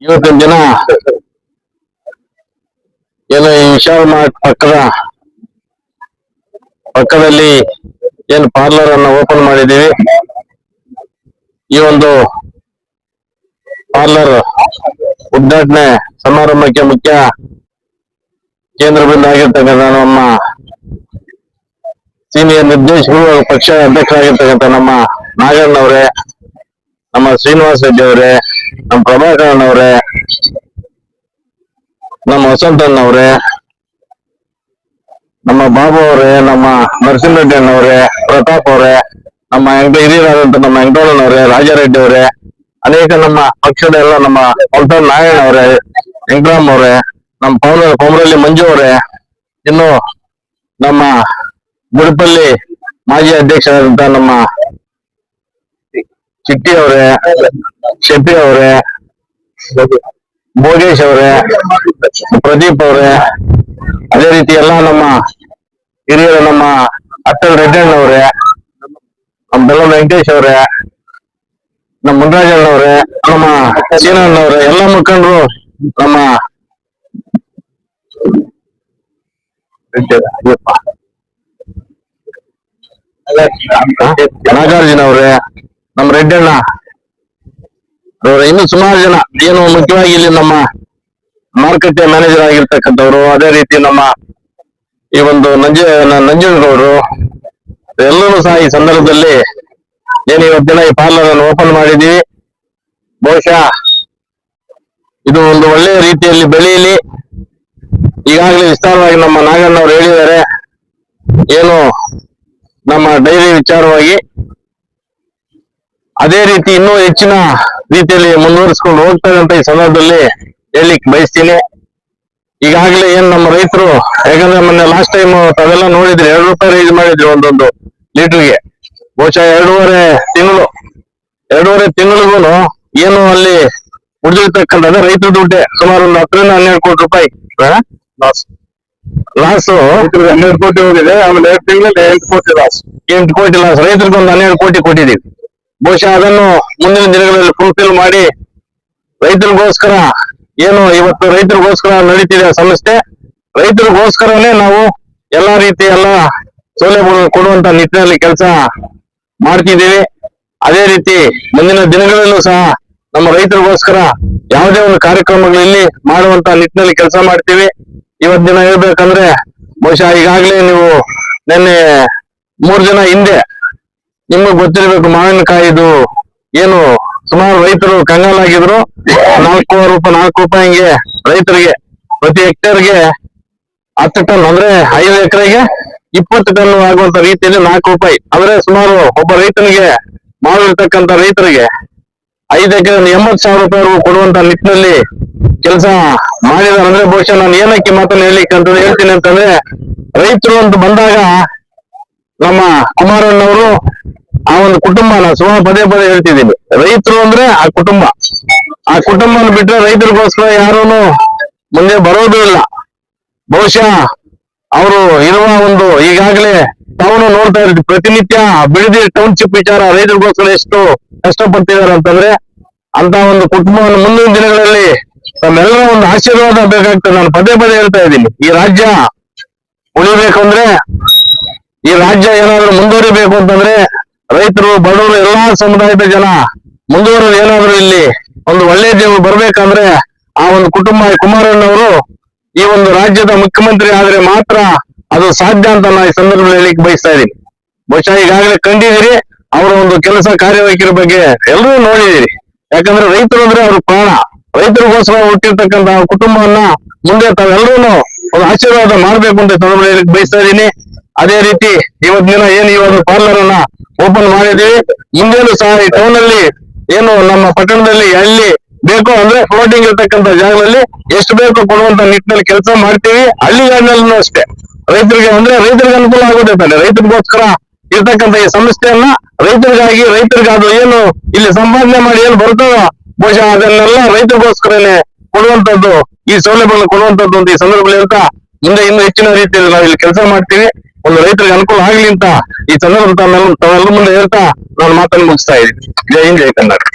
ಇವತ್ತಿನ ದಿನ ಏನು ಈ ವಿಶಾಲ್ ಮಾರ್ಟ್ ಪಕ್ಕದಲ್ಲಿ ಏನು ಪಾರ್ಲರ್ ಅನ್ನ ಓಪನ್ ಮಾಡಿದ್ದೀವಿ. ಈ ಒಂದು ಪಾರ್ಲರ್ ಉದ್ಘಾಟನೆ ಸಮಾರಂಭಕ್ಕೆ ಮುಖ್ಯ ಕೇಂದ್ರ ಬಿಂದು ಆಗಿರ್ತಕ್ಕಂಥ ನಮ್ಮ ಸೀನಿಯರ್ ನಿರ್ದೇಶಕರು ಪಕ್ಷ ಅಧ್ಯಕ್ಷರಾಗಿರ್ತಕ್ಕಂಥ ನಮ್ಮ ನಾಗಣ್ಣವರೇ, ನಮ್ಮ ಶ್ರೀನಿವಾಸ ರೆಡ್ಡಿ ಅವರೇ, ನಮ್ಮ ಪ್ರಭಾಕರನ್ ಅವರೇ, ನಮ್ಮ ವಸಂತಣ್ಣವರೇ, ನಮ್ಮ ಬಾಬು ಅವರೇ, ನಮ್ಮ ನರಸಿಂಹರೆಡ್ಡಿ ಅಣ್ಣವರೇ, ಪ್ರತಾಪ್ ಅವರೇ, ನಮ್ಮ ಹಿರಿಯರಾದಂತ ನಮ್ಮ ವೆಂಕಟಣ್ಣವರೇ, ರಾಜಾರೆಡ್ಡಿ ಅವರೇ, ಅನೇಕ ನಮ್ಮ ಪಕ್ಷದ ಎಲ್ಲ ನಮ್ಮ ಪಲ್ಟನ್ ನಾರಾಯಣ ಅವರೇ, ವೆಂಕಟರಾಮ್ ಅವರೇ, ನಮ್ಮ ಕೊಮರಳ್ಳಿ ಮಂಜು ಅವರೇ, ಇನ್ನು ನಮ್ಮ ಗುಡಿಪಲ್ಲಿ ಮಾಜಿ ಅಧ್ಯಕ್ಷರಾದಂತ ನಮ್ಮ ಚಿಟ್ಟಿ ಅವರೇ, ಶೆಟ್ಟಿ ಅವರೇ, ಭೋಗೇಶ್ ಅವರೇ, ಪ್ರದೀಪ್ ಅವರೇ, ಅದೇ ರೀತಿ ಎಲ್ಲ ನಮ್ಮ ಹಿರಿಯರು ನಮ್ಮ ಅಟ್ಟಲ್ ರೆಡ್ಡಣ್ಣವರೇ, ನಮ್ಮ ಬೆಲ್ಲ ವೆಂಕಟೇಶ್ ಅವರೇ, ನಮ್ಮ ಮುನ್ರಾಜಣ್ಣವರೇ, ನಮ್ಮ ಸೀನಣ್ಣವರೇ, ಎಲ್ಲ ಮುಖಂಡರು, ನಮ್ಮ ನಾಗಾರ್ಜುನ ಅವರೇ, ನಮ್ಮ ರೆಡ್ಡಣ್ಣ ಅವರೇ, ಇನ್ನು ಸುಮಾರು ಜನ ಏನು ಮುಖ್ಯವಾಗಿ ಇಲ್ಲಿ ನಮ್ಮ ಮಾರುಕಟ್ಟೆ ಮ್ಯಾನೇಜರ್ ಆಗಿರ್ತಕ್ಕಂಥವ್ರು, ಅದೇ ರೀತಿ ನಮ್ಮ ಈ ಒಂದು ನಂಜನಗೌಡರು ಎಲ್ಲರೂ ಸಹ ಈ ಸಂದರ್ಭದಲ್ಲಿ ಏನು ಇವತ್ತಿನ ಈ ಪಾರ್ಲರ್ ಅನ್ನು ಓಪನ್ ಮಾಡಿದೀವಿ. ಬಹುಶಃ ಇದು ಒಂದು ಒಳ್ಳೆಯ ರೀತಿಯಲ್ಲಿ ಬೆಳೆಯಲಿ. ಈಗಾಗಲೇ ವಿಸ್ತಾರವಾಗಿ ನಮ್ಮ ನಾಗಣ್ಣವರು ಹೇಳಿದ್ದಾರೆ, ಏನು ನಮ್ಮ ಡೈರಿ ವಿಚಾರವಾಗಿ ಅದೇ ರೀತಿ ಇನ್ನೂ ಹೆಚ್ಚಿನ ರೀತಿಯಲ್ಲಿ ಮುಂದುವರಿಸಿಕೊಂಡು ಹೋಗ್ತಾರೆ ಅಂತ ಈ ಸಂದರ್ಭದಲ್ಲಿ ಹೇಳಲಿಕ್ಕೆ ಬಯಸ್ತೀನಿ. ಈಗಾಗಲೇ ಏನ್ ನಮ್ಮ ರೈತರು, ಯಾಕಂದ್ರೆ ಮೊನ್ನೆ ಲಾಸ್ಟ್ ಟೈಮ್ ತಾವೆಲ್ಲ ನೋಡಿದ್ರಿ, 2 ರೂಪಾಯಿ ರೈಸ್ ಮಾಡಿದ್ರು ಒಂದೊಂದು ಲೀಟರ್ಗೆ. ಬಹುಶಃ 2.5 ತಿಂಗಳಿಗೂ ಏನು ಅಲ್ಲಿ ಉಳಿದಿರ್ತಕ್ಕಂಥದ್ದು ರೈತರ ದುಡ್ಡೆ ಸುಮಾರು ಒಂದು 10 ರಿಂದ 12 ಕೋಟಿ ರೂಪಾಯಿ ಲಾಸ್. 12 ಕೋಟಿ ಹೋಗಿದೆ. ಆಮೇಲೆ 2 ತಿಂಗಳಲ್ಲಿ 8 ಕೋಟಿ ಲಾಸ್. 8 ಕೋಟಿ ಲಾಸ್. ರೈತರಿಗೆ ಒಂದು 12 ಕೋಟಿ ಕೊಟ್ಟಿದ್ದೀವಿ. ಬಹುಶಃ ಅದನ್ನು ಮುಂದಿನ ದಿನಗಳಲ್ಲಿ ಫುಲ್ಫಿಲ್ ಮಾಡಿ ರೈತರಿಗೋಸ್ಕರ ಏನು ಇವತ್ತು ರೈತರಿಗೋಸ್ಕರ ನಡೀತಿದೆ ಸಂಸ್ಥೆ, ರೈತರಿಗೋಸ್ಕರನೇ ನಾವು ಎಲ್ಲಾ ರೀತಿ ಎಲ್ಲ ಸೌಲಭ್ಯಗಳನ್ನು ಕೊಡುವಂತ ನಿಟ್ಟಿನಲ್ಲಿ ಕೆಲಸ ಮಾಡ್ತಿದ್ದೀವಿ. ಅದೇ ರೀತಿ ಮುಂದಿನ ದಿನಗಳಲ್ಲೂ ಸಹ ನಮ್ಮ ರೈತರಿಗೋಸ್ಕರ ಯಾವುದೇ ಒಂದು ಕಾರ್ಯಕ್ರಮಗಳಲ್ಲಿ ಮಾಡುವಂತ ನಿಟ್ಟಿನಲ್ಲಿ ಕೆಲಸ ಮಾಡ್ತೀವಿ. ಇವತ್ತು ದಿನ ಹೇಳ್ಬೇಕಂದ್ರೆ ಬಹುಶಃ ಈಗಾಗಲೇ ನೀವು ನಿನ್ನೆ 3 ದಿನ ಹಿಂದೆ ನಿಮಗೆ ಗೊತ್ತಿರಬೇಕು, ಮಾವಿನಕಾಯಿದು ಏನು ಸುಮಾರು ರೈತರು ಕಂಗಾಲಾಗಿದ್ರು. 4 ರೂಪಾಯಿ ಹಿಂಗೆ ರೈತರಿಗೆ ಪ್ರತಿ ಹೆಕ್ಟೇರ್ಗೆ 10 ಟನ್ ಅಂದ್ರೆ 5 ಎಕರೆಗೆ 20 ಟನ್ ಆಗುವಂತ ರೀತಿಯಲ್ಲಿ 4 ರೂಪಾಯಿ ಅಂದ್ರೆ ಸುಮಾರು ಒಬ್ಬ ರೈತನಿಗೆ ಮಾಡಿರ್ತಕ್ಕಂಥ ರೈತರಿಗೆ 5 ಎಕರೆ 80,000 ರೂಪಾಯಿ ಕೊಡುವಂತ ನಿಟ್ಟಿನಲ್ಲಿ ಕೆಲಸ ಮಾಡಿದಾರೆ. ಅಂದ್ರೆ ಬಹುಶಃ ನಾನು ಏನಕ್ಕೆ ಮಾತನ್ನು ಹೇಳ್ತೀನಿ ಅಂತಂದ್ರೆ, ರೈತರು ಅಂತ ಬಂದಾಗ ನಮ್ಮ ಕುಮಾರಣ್ಣವರು ಆ ಒಂದು ಕುಟುಂಬ, ನಾನು ಸುಮಾರು ಪದೇ ಹೇಳ್ತಿದ್ದೀನಿ, ರೈತರು ಅಂದ್ರೆ ಆ ಕುಟುಂಬನ ಬಿಟ್ರೆ ರೈತರಿಗೋಸ್ಕರ ಯಾರೂ ಮುಂದೆ ಬರೋದು ಇಲ್ಲ. ಬಹುಶಃ ಅವರು ಇರುವ ಒಂದು ಈಗಾಗಲೇ ತಾವು ನೋಡ್ತಾ ಇರ್ತೀವಿ, ಪ್ರತಿನಿತ್ಯ ಬಿಡದಿ ಟೌನ್ಶಿಪ್ ವಿಚಾರ ರೈತರಿಗೋಸ್ಕರ ಎಷ್ಟು ಕಷ್ಟಪಡ್ತಿದ್ದಾರೆ ಅಂತಂದ್ರೆ, ಅಂತ ಒಂದು ಕುಟುಂಬವನ್ನು ಮುಂದಿನ ದಿನಗಳಲ್ಲಿ ತಮ್ಮೆಲ್ಲರ ಒಂದು ಆಶೀರ್ವಾದ ಬೇಕಾಗ್ತದೆ. ನಾನು ಪದೇ ಹೇಳ್ತಾ ಇದ್ದೀನಿ, ಈ ರಾಜ್ಯ ಉಳಿಬೇಕಂದ್ರೆ, ಈ ರಾಜ್ಯ ಏನಾದ್ರು ಮುಂದುವರಿಬೇಕು ಅಂತಂದ್ರೆ ರೈತರು, ಬಡವರು, ಎಲ್ಲಾ ಸಮುದಾಯದ ಜನ ಮುಂದುವರೆದು ಏನಾದ್ರು ಇಲ್ಲಿ ಒಂದು ಒಳ್ಳೆ ಜೀವ ಬರ್ಬೇಕಂದ್ರೆ ಆ ಒಂದು ಕುಟುಂಬ ಕುಮಾರಣ್ಣವರು ಈ ಒಂದು ರಾಜ್ಯದ ಮುಖ್ಯಮಂತ್ರಿ ಆದ್ರೆ ಮಾತ್ರ ಅದು ಸಾಧ್ಯ ಅಂತ ನಾನು ಈ ಸಂದರ್ಭದಲ್ಲಿ ಹೇಳಿಕ್ಕೆ ಬಯಸ್ತಾ ಇದ್ದೀನಿ. ಬಹುಶಃ ಈಗಾಗಲೇ ಕಂಡಿದ್ದೀರಿ ಅವರ ಒಂದು ಕೆಲಸ ಕಾರ್ಯವೈಖರಿ ಬಗ್ಗೆ ಎಲ್ಲರೂ ನೋಡಿದಿರಿ. ಯಾಕಂದ್ರೆ ರೈತರು ಅಂದ್ರೆ ಅವ್ರ ಪ್ರಾಣ. ರೈತರಿಗೋಸ್ಕರ ಹುಟ್ಟಿರ್ತಕ್ಕಂಥ ಕುಟುಂಬವನ್ನ ಮುಂದೆ ತಾವೆಲ್ಲರೂ ಒಂದು ಆಶೀರ್ವಾದ ಮಾಡ್ಬೇಕು ಅಂತ ಸಂದರ್ಭದಲ್ಲಿ ಹೇಳಿಕ್ಕೆ ಬಯಸ್ತಾ ಇದ್ದೀನಿ. ಅದೇ ರೀತಿ ಇವತ್ತಿನ ದಿನ ಏನು ಈ ಒಂದು ಪಾರ್ಲರ್ ಅನ್ನ ಓಪನ್ ಮಾಡಿದೀವಿ. ಮುಂದೇನು ಸಹ ಈ ಟೌನ್ ಅಲ್ಲಿ ಏನು ನಮ್ಮ ಪಟ್ಟಣದಲ್ಲಿ ಎಲ್ಲಿ ಬೇಕೋ ಅಂದ್ರೆ ಫ್ಲೋಟಿಂಗ್ ಇರ್ತಕ್ಕಂಥ ಜಾಗದಲ್ಲಿ ಎಷ್ಟು ಬೇಕೋ ಕೊಡುವಂತ ನಿಟ್ಟಿನಲ್ಲಿ ಕೆಲಸ ಮಾಡ್ತೀವಿ. ಹಳ್ಳಿಗಾಡಿನಲ್ಲೂ ಅಷ್ಟೇ ರೈತರಿಗೆ ಅನುಕೂಲ ಆಗುತ್ತೆ ತಾನೆ. ರೈತರಿಗೋಸ್ಕರ ಇರ್ತಕ್ಕಂಥ ಈ ಸಂಸ್ಥೆಯನ್ನ ರೈತರಿಗಾದ್ರು ಏನು ಇಲ್ಲಿ ಸಂಪಾದನೆ ಮಾಡಿ ಏನು ಬರ್ತದೋ ಬಹುಶಃ ಅದನ್ನೆಲ್ಲ ರೈತರಿಗೋಸ್ಕರನೇ ಕೊಡುವಂತದ್ದು, ಈ ಸೌಲಭ್ಯಗಳನ್ನು ಕೊಡುವಂತದ್ದು ಅಂತ ಈ ಸಂದರ್ಭದಲ್ಲಿ ಹೇಳ್ತಾ, ಮುಂದೆ ಇನ್ನೂ ಹೆಚ್ಚಿನ ರೀತಿಯಲ್ಲಿ ನಾವು ಇಲ್ಲಿ ಕೆಲಸ ಮಾಡ್ತೀವಿ. ಒಂದು ರೈತರಿಗೆ ಅನುಕೂಲ ಆಗ್ಲಿ ಅಂತ ಈ ಸಂದರ್ಭ ತಾವೆಲ್ಲ ಮುಂದೆ ಹೇಳ್ತಾ ನಾನು ಮಾತನ್ನು ಮುಗಿಸ್ತಾ ಇದ್ದೀನಿ. ಜೈ ಹಿಂದ್, ಜೈ ಕರ್ನಾಟಕ.